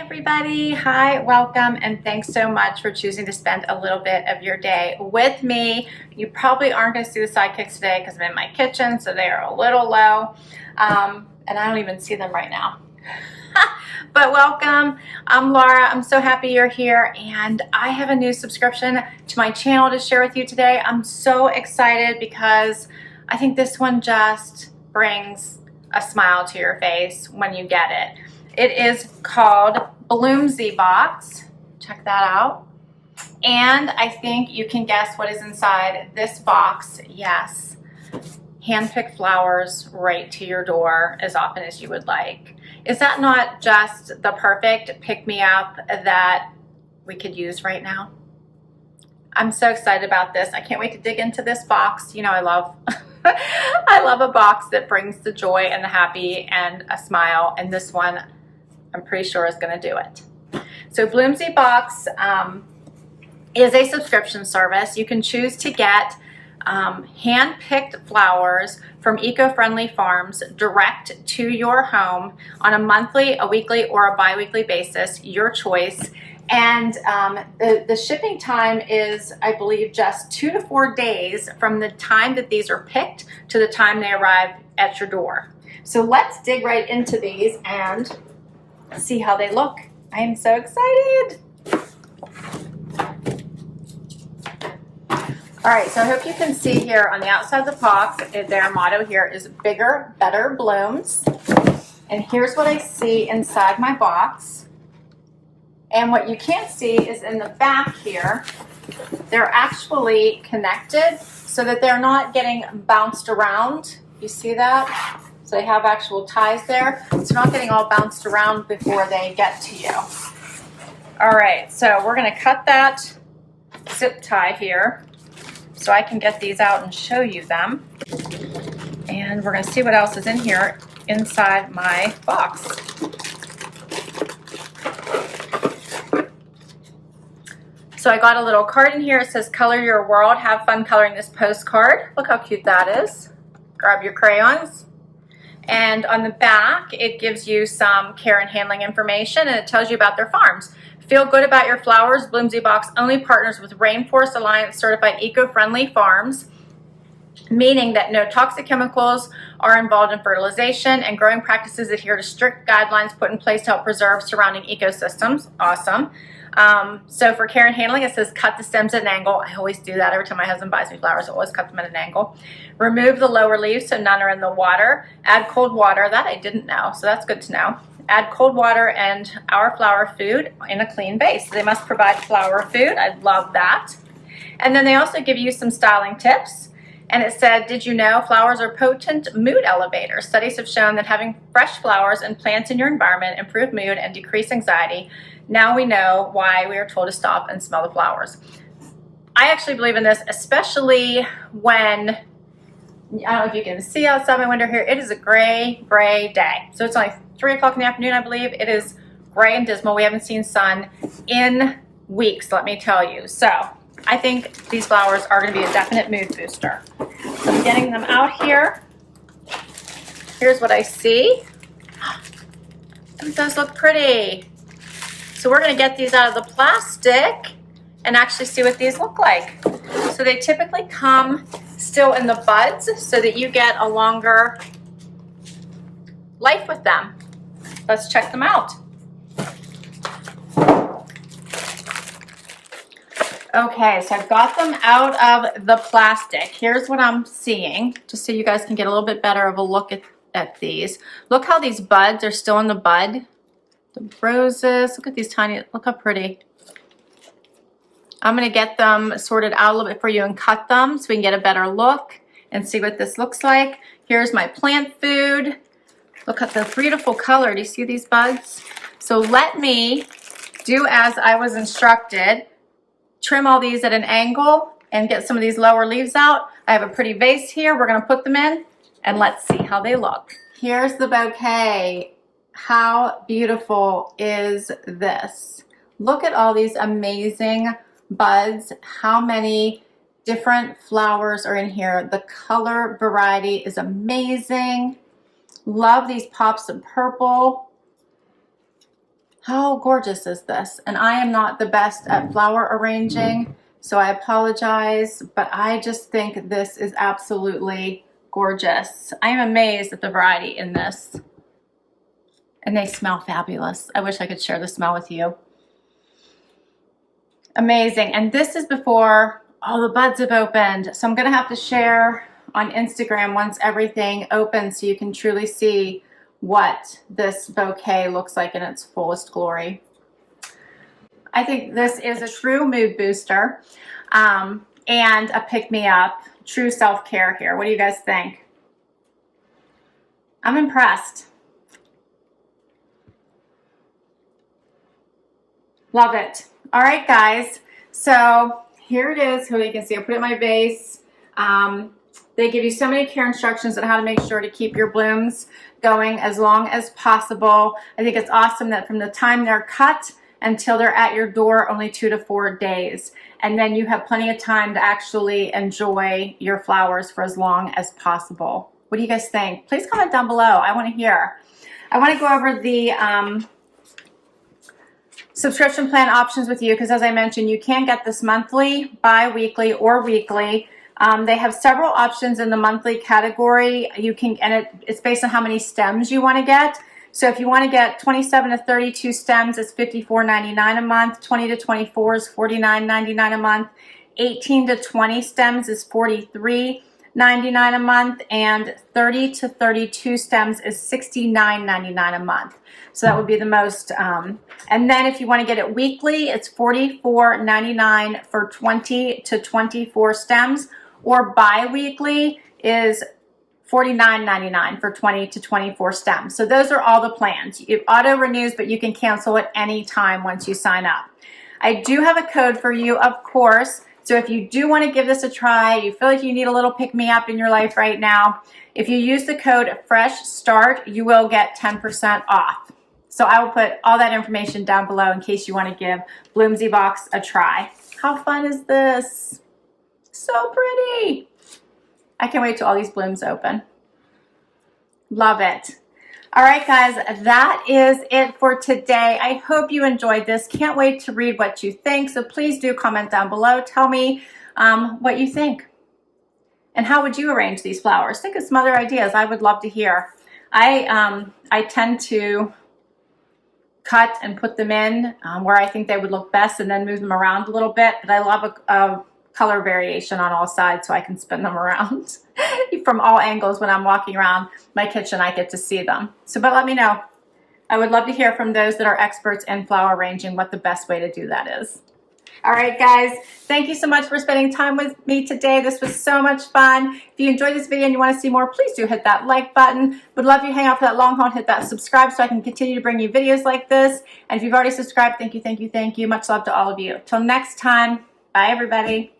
everybody. Hi, welcome, and thanks so much for choosing to spend a little bit of your day with me. You probably aren't going to see the sidekicks today because I'm in my kitchen, so they are a little low, and I don't even see them right now. But welcome. I'm Laura. I'm so happy you're here, and I have a new subscription to my channel to share with you today. I'm so excited because I think this one just brings a smile to your face when you get it. It is called BloomsyBox. Check that out. And I think you can guess what is inside this box. Yes, hand-picked flowers right to your door as often as you would like. Is that not just the perfect pick-me-up that we could use right now? I'm so excited about this. I can't wait to dig into this box. You know, I love I love a box that brings the joy and the happy and a smile, and this one I'm pretty sure is going to do it. So BloomsyBox is a subscription service. You can choose to get hand-picked flowers from eco-friendly farms direct to your home on a monthly, a weekly, or a bi-weekly basis, your choice. And the shipping time is, I believe, just 2 to 4 days from the time that these are picked to the time they arrive at your door. So let's dig right into these and see how they look. I am so excited. All right, so I hope you can see here on the outside of the box, their motto here is bigger, better blooms. And here's what I see inside my box. And what you can't see is in the back here, they're actually connected so that they're not getting bounced around. You see that? So they have actual ties there. So not getting all bounced around before they get to you. All right, so we're gonna cut that zip tie here so I can get these out and show you them. And we're gonna see what else is in here inside my box. So I got a little card in here. It says, color your world, have fun coloring this postcard. Look how cute that is. Grab your crayons. And on the back, it gives you some care and handling information, and it tells you about their farms. Feel good about your flowers. BloomsyBox only partners with Rainforest Alliance certified eco-friendly farms, meaning that no toxic chemicals are involved in fertilization, and growing practices adhere to strict guidelines put in place to help preserve surrounding ecosystems. Awesome. So for care and handling, it says cut the stems at an angle. I always do that every time my husband buys me flowers. I always cut them at an angle. Remove the lower leaves so none are in the water. Add cold water. That I didn't know, so that's good to know. Add cold water and our flower food in a clean vase. They must provide flower food. I love that. And then they also give you some styling tips. And it said, did you know flowers are potent mood elevators? Studies have shown that having fresh flowers and plants in your environment improve mood and decrease anxiety. Now we know why we are told to stop and smell the flowers. I actually believe in this, especially when, I don't know if you can see outside my window here, it is a gray day. So it's only 3 o'clock in the afternoon, I believe. It is gray and dismal. We haven't seen sun in weeks, let me tell you. So I think these flowers are going to be a definite mood booster. So I'm getting them out here. Here's what I see. It does look pretty. So we're going to get these out of the plastic and actually see what these look like. So they typically come still in the buds so that you get a longer life with them. Let's check them out. Okay, so I've got them out of the plastic. Here's what I'm seeing, just so you guys can get a little bit better of a look at these. Look how these buds are still in the bud. The roses, look at these tiny, look how pretty. I'm gonna get them sorted out a little bit for you and cut them so we can get a better look and see what this looks like. Here's my plant food. Look at the beautiful color. Do you see these buds? So let me do as I was instructed. Trim all these at an angle and get some of these lower leaves out. I have a pretty vase here. We're gonna put them in and let's see how they look. Here's the bouquet. How beautiful is this? Look at all these amazing buds. How many different flowers are in here. The color variety is amazing. Love these pops of purple. How gorgeous is this? And I am not the best at flower arranging, so I apologize, but I just think this is absolutely gorgeous. I am amazed at the variety in this. And they smell fabulous. I wish I could share the smell with you. Amazing. And this is before all the buds have opened. So I'm gonna have to share on Instagram once everything opens so you can truly see what this bouquet looks like in its fullest glory. I think this is a true mood booster and a pick-me-up, true self-care here. What do you guys think? I'm impressed. Love it. All right, guys. So here it is. Here you can see I put it in my vase. They give you so many care instructions on how to make sure to keep your blooms going as long as possible. I think it's awesome that from the time they're cut until they're at your door, only 2 to 4 days. And then you have plenty of time to actually enjoy your flowers for as long as possible. What do you guys think? Please comment down below. I want to hear. I want to go over the subscription plan options with you because, as I mentioned, you can get this monthly, bi-weekly, or weekly. They have several options in the monthly category. You can, and it's based on how many stems you want to get. So if you want to get 27 to 32 stems, it's $54.99 a month. 20 to 24 is $49.99 a month. 18 to 20 stems is $43.99 a month, and 30 to 32 stems is $69.99 a month. So that would be the most. And then if you want to get it weekly, it's $44.99 for 20 to 24 stems, or bi-weekly is $49.99 for 20 to 24 stems. So those are all the plans. It auto renews, but you can cancel at any time once you sign up. I do have a code for you, of course. So if you do want to give this a try, you feel like you need a little pick-me-up in your life right now, if you use the code Fresh Start, you will get 10% off. So I will put all that information down below in case you want to give BloomsyBox a try. How fun is this? So pretty. I can't wait till all these blooms open. Love it. All right, guys, that is it for today. I hope you enjoyed this. Can't wait to read what you think. So please do comment down below. Tell me what you think. And how would you arrange these flowers? Think of some other ideas. I would love to hear. I tend to cut and put them in where I think they would look best and then move them around a little bit. But I love a color variation on all sides so I can spin them around from all angles. When I'm walking around my kitchen, I get to see them. So, but let me know. I would love to hear from those that are experts in flower arranging what the best way to do that is. All right, guys, thank you so much for spending time with me today. This was so much fun. If you enjoyed this video and you want to see more, please do hit that like button. Would love you to hang out for that long haul and hit that subscribe so I can continue to bring you videos like this. And if you've already subscribed, thank you, thank you, thank you. Much love to all of you. Till next time, bye, everybody.